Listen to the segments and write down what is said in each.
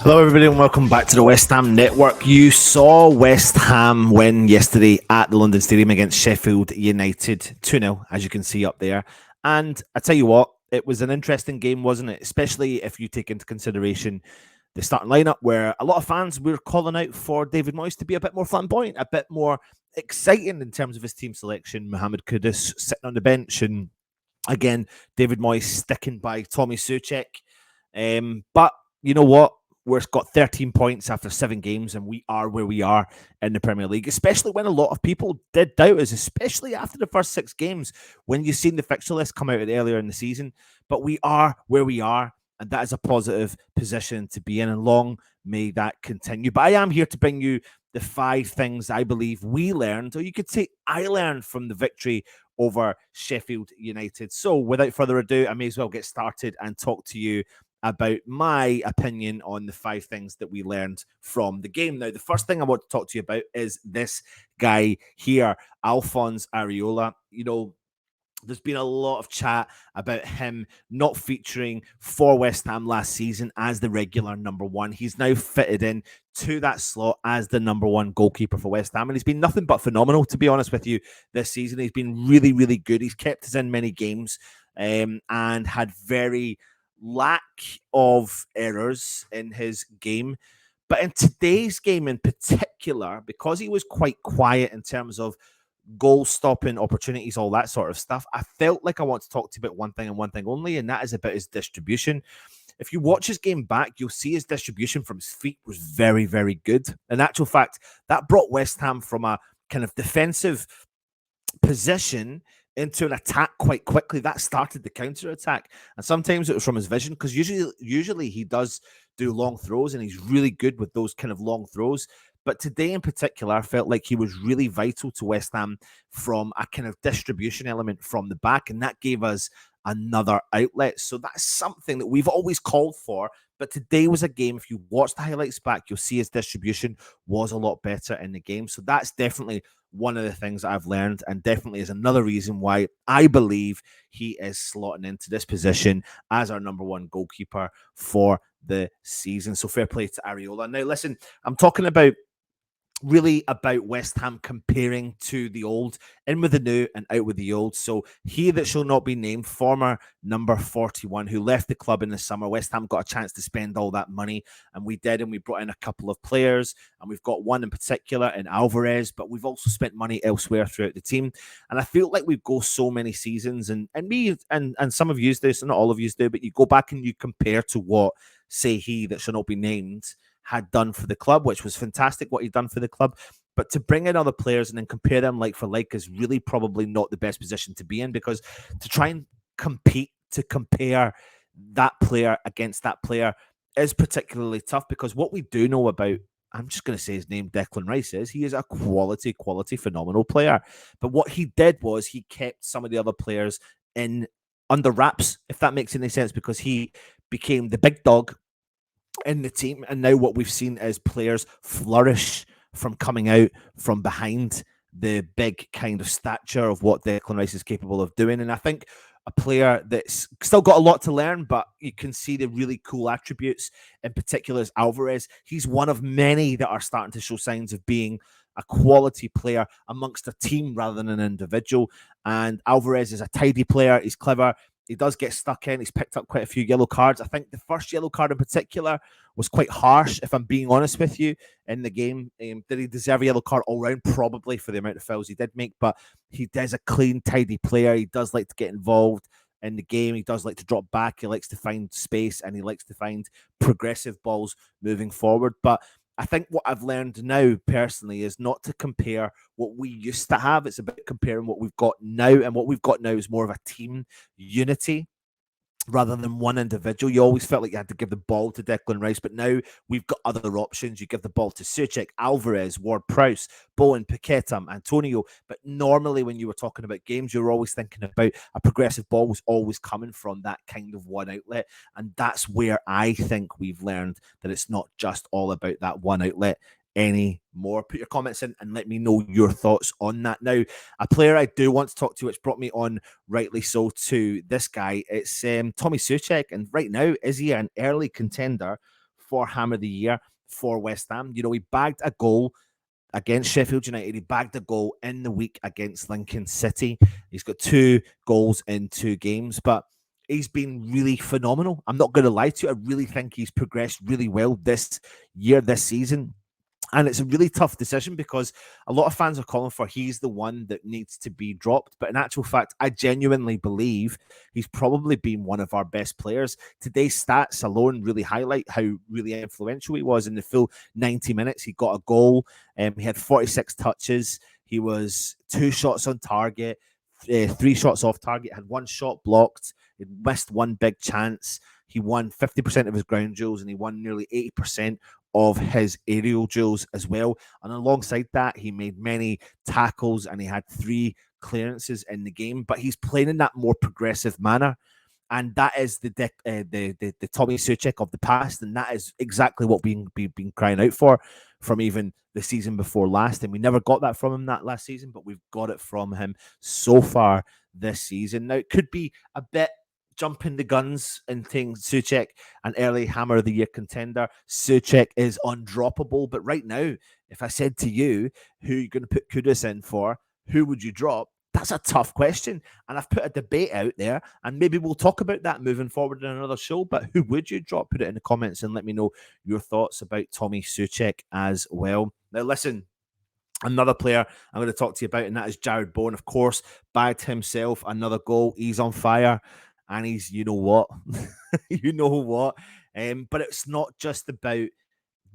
Hello, everybody, and welcome back to the West Ham Network. You saw West Ham win yesterday at the London Stadium against Sheffield United 2-0, as you can see up there. And I tell you what, it was an interesting game, wasn't it? Especially if you take into consideration the starting lineup, where a lot of fans were calling out for David Moyes to be a bit more flamboyant, a bit more exciting in terms of his team selection. Mohamed Kudus sitting on the bench, and again, David Moyes sticking by Tommy Soucek. But you know what? We've got 13 points after 7 games, and we are where we are in the Premier League, especially when a lot of people did doubt us, especially after the first 6 games, when you've seen the fixture list come out earlier in the season. But we are where we are, and that is a positive position to be in, and long may that continue. But I am here to bring you the 5 things I believe we learned, or you could say I learned, from the victory over Sheffield United. So without further ado, I may as well get started and talk to you about my opinion on the 5 things that we learned from the game. Now, the first thing I want to talk to you about is this guy here, Alphonse Areola. You know, there's been a lot of chat about him not featuring for West Ham last season as the regular number 1. He's now fitted in to that slot as the number 1 goalkeeper for West Ham, and he's been nothing but phenomenal, to be honest with you, this season. He's been really, really good. He's kept us in many games and had very lack of errors in his game. But in today's game in particular, because he was quite quiet in terms of goal stopping opportunities, all that sort of stuff, I felt like I want to talk to you about one thing and one thing only, and that is about his distribution. If you watch his game back, you'll see his distribution from his feet was very, very good. In actual fact, that brought West Ham from a kind of defensive position into an attack quite quickly. That started the counter attack, and sometimes it was from his vision, because usually he does do long throws, and he's really good with those kind of long throws. But today in particular, I felt like he was really vital to West Ham from a kind of distribution element from the back, and that gave us another outlet. So that's something that we've always called for. But today was a game, if you watch the highlights back, you'll see his distribution was a lot better in the game. So that's definitely one of the things I've learned, and definitely is another reason why I believe he is slotting into this position as our number 1 goalkeeper for the season. So fair play to Areola. Now, listen, I'm talking about West Ham comparing to the old, in with the new and out with the old. So he that shall not be named, former number 41, who left the club in the summer. West Ham got a chance to spend all that money, and we did, and we brought in a couple of players, and we've got one in particular in Alvarez, but we've also spent money elsewhere throughout the team. And I feel like we go so many seasons, and me and some of you do, so not all of you do, but you go back and you compare to what, say, he that shall not be named had done for the club, which was fantastic what he'd done for the club. But to bring in other players and then compare them like for like is really probably not the best position to be in, because to try and compare that player against that player is particularly tough, because what we do know about, I'm just going to say his name, Declan Rice, is he is a quality, phenomenal player. But what he did was he kept some of the other players in under wraps, if that makes any sense, because he became the big dog in the team. And now what we've seen is players flourish from coming out from behind the big kind of stature of what Declan Rice is capable of doing. And I think a player that's still got a lot to learn, but you can see the really cool attributes, in particular is Alvarez. He's one of many that are starting to show signs of being a quality player amongst a team rather than an individual. And Alvarez is a tidy player. He's clever. He does get stuck in. He's picked up quite a few yellow cards. I think the first yellow card in particular was quite harsh, if I'm being honest with you, in the game. Did he deserve a yellow card all round? Probably, for the amount of fouls he did make, but he is a clean, tidy player. He does like to get involved in the game. He does like to drop back. He likes to find space, and he likes to find progressive balls moving forward. But I think what I've learned now personally is not to compare what we used to have. It's about comparing what we've got now. And what we've got now is more of a team unity rather than one individual. You always felt like you had to give the ball to Declan Rice, but now we've got other options. You give the ball to Soucek, Alvarez, Ward-Prowse, Bowen, Paqueta, Antonio. But normally when you were talking about games, you were always thinking about a progressive ball was always coming from that kind of one outlet. And that's where I think we've learned that it's not just all about that one outlet anymore. Put your comments in and let me know your thoughts on that. Now, a player I do want to talk to, which brought me on rightly so to this guy, it's Tommy Soucek. And right now, is he an early contender for Hammer of the Year for West Ham. You know, he bagged a goal against Sheffield United. He bagged a goal in the week against Lincoln City. He's got 2 goals in 2 games, but he's been really phenomenal. I'm not going to lie to you. I really think he's progressed really well this year, this season. And it's a really tough decision because a lot of fans are calling for he's the one that needs to be dropped. But in actual fact, I genuinely believe he's probably been one of our best players. Today's stats alone really highlight how really influential he was in the full 90 minutes. He got a goal. He had 46 touches. He was 2 shots on target, 3 shots off target, had 1 shot blocked. He missed 1 big chance. He won 50% of his ground duels and he won nearly 80% of his aerial duels as well. And alongside that, he made many tackles and he had 3 clearances in the game. But he's playing in that more progressive manner. And that is the Tommy Soucek of the past, and that is exactly what we've been crying out for from even the season before last. And we never got that from him that last season, but we've got it from him so far this season. Now, it could be a bit jumping the guns and things. Soucek, an early Hammer of the Year contender. Soucek is undroppable. But right now, if I said to you, who you're going to put Kudus in for, who would you drop? That's a tough question. And I've put a debate out there, and maybe we'll talk about that moving forward in another show. But who would you drop? Put it in the comments and let me know your thoughts about Tommy Soucek as well. Now, listen, another player I'm going to talk to you about, and that is Jarrod Bowen, of course, bagged himself another goal. He's on fire, and he's, you know what? You know what? But it's not just about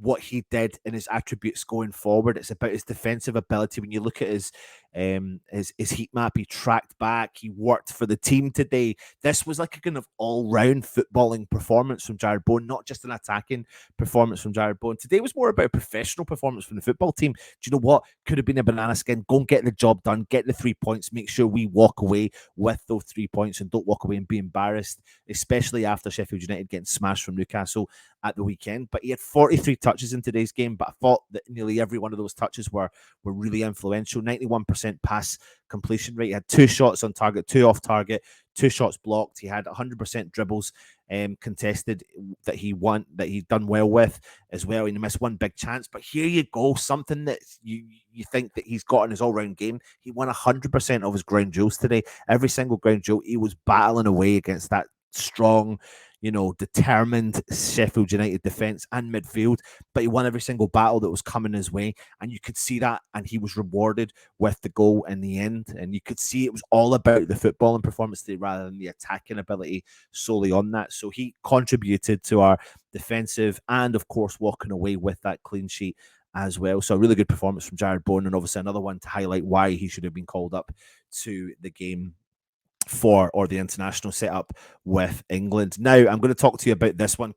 what he did and his attributes going forward. It's about his defensive ability. When you look at his heat map, he tracked back, he worked for the team today. This was like a kind of all-round footballing performance from Jarrod Bowen, not just an attacking performance from Jarrod Bowen. Today was more about a professional performance from the football team. Do you know what? Could have been a banana skin. Go and get the job done, get the 3 points, make sure we walk away with those 3 points and don't walk away and be embarrassed, especially after Sheffield United getting smashed from Newcastle at the weekend. But he had 43 touches in today's game, but I thought that nearly every one of those touches were really influential. 91% pass completion rate. He had 2 shots on target, 2 off target, 2 shots blocked. He had 100% dribbles contested that he won, that he done well with as well. And he missed 1 big chance. But here you go, something that you think that he's got in his all-round game. He won 100% of his ground duels today. Every single ground duel, he was battling away against that strong, you know, determined Sheffield United defence and midfield, but he won every single battle that was coming his way, and you could see that, and he was rewarded with the goal in the end, and you could see it was all about the footballing performance today rather than the attacking ability solely on that. So he contributed to our defensive and, of course, walking away with that clean sheet as well. So a really good performance from Jarrod Bowen, and obviously another one to highlight why he should have been called up to the game for, or the international setup with England. Now, I'm going to talk to you about this one.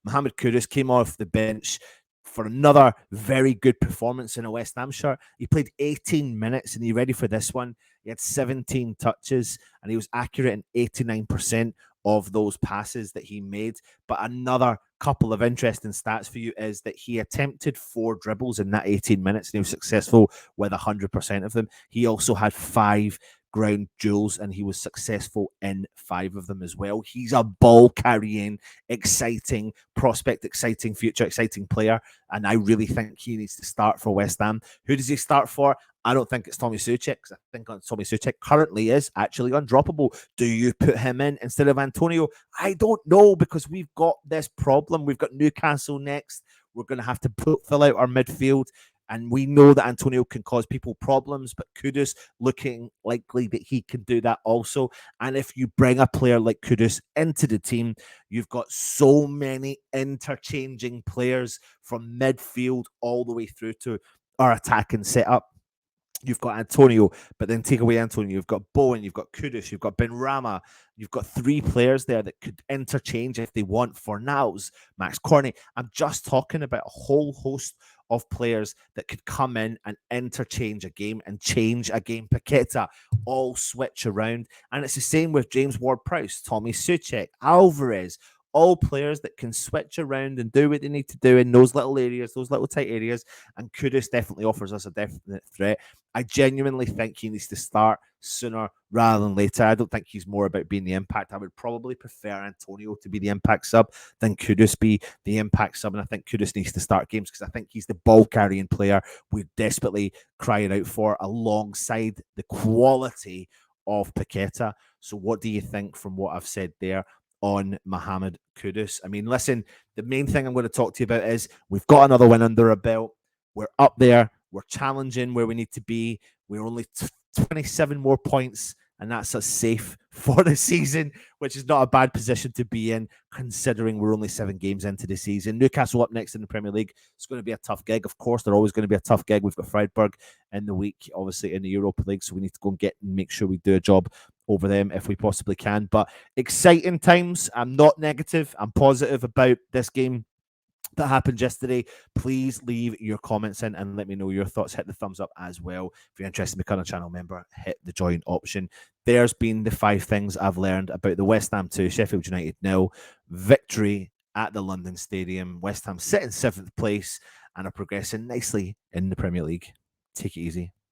Mohamed Kudus came off the bench for another very good performance in a West Ham shirt. He played 18 minutes, and he ready for this one. He had 17 touches, and he was accurate in 89% of those passes that he made. But another couple of interesting stats for you is that he attempted 4 dribbles in that 18 minutes, and he was successful with 100% of them. He also had 5 ground duels, and he was successful in 5 of them as well. He's a ball carrying, exciting prospect, exciting future, exciting player, and I really think he needs to start for West Ham. Who does he start for? I don't think it's Tommy Soucek. I think Tommy Soucek currently is actually undroppable. Do you put him in instead of Antonio? I don't know, because we've got this problem. We've got Newcastle next. We're going to have to fill out our midfield. And we know that Antonio can cause people problems, but Kudus looking likely that he can do that also. And if you bring a player like Kudus into the team, you've got so many interchanging players from midfield all the way through to our attacking setup. You've got Antonio, but then take away Antonio. You've got Bowen, you've got Kudus, you've got Benrahma. You've got 3 players there that could interchange if they want. Fornals, Max Corney. I'm just talking about a whole host of players that could come in and interchange a game and change a game. Paqueta, all switch around. And it's the same with James Ward-Prowse, Tommy Soucek, Alvarez. all players that can switch around and do what they need to do in those little areas, those little tight areas. And Kudus definitely offers us a definite threat. I genuinely think he needs to start sooner rather than later. I don't think he's more about being the impact. I would probably prefer Antonio to be the impact sub than Kudus be the impact sub. And I think Kudus needs to start games because I think he's the ball carrying player we're desperately crying out for alongside the quality of Paqueta. So what do you think from what I've said there on Mohamed Kudus? I mean, listen, the main thing I'm going to talk to you about is we've got another win under our belt. We're up there. We're challenging where we need to be. We're only 27 more points, and that's us safe for the season, which is not a bad position to be in, considering we're only 7 games into the season. Newcastle up next in the Premier League. It's going to be a tough gig. Of course, they're always going to be a tough gig. We've got Freiburg in the week, obviously, in the Europa League, so we need to go and make sure we do a job over them if we possibly can. But exciting times. I'm not negative. I'm positive about this game that happened yesterday. Please leave your comments in and let me know your thoughts. Hit the thumbs up as well. If you're interested in becoming a channel member, hit the join option. There's been the 5 things I've learned about the West Ham 2, Sheffield United 0 victory at the London Stadium. West Ham sit in 7th place and are progressing nicely in the Premier League. Take it easy.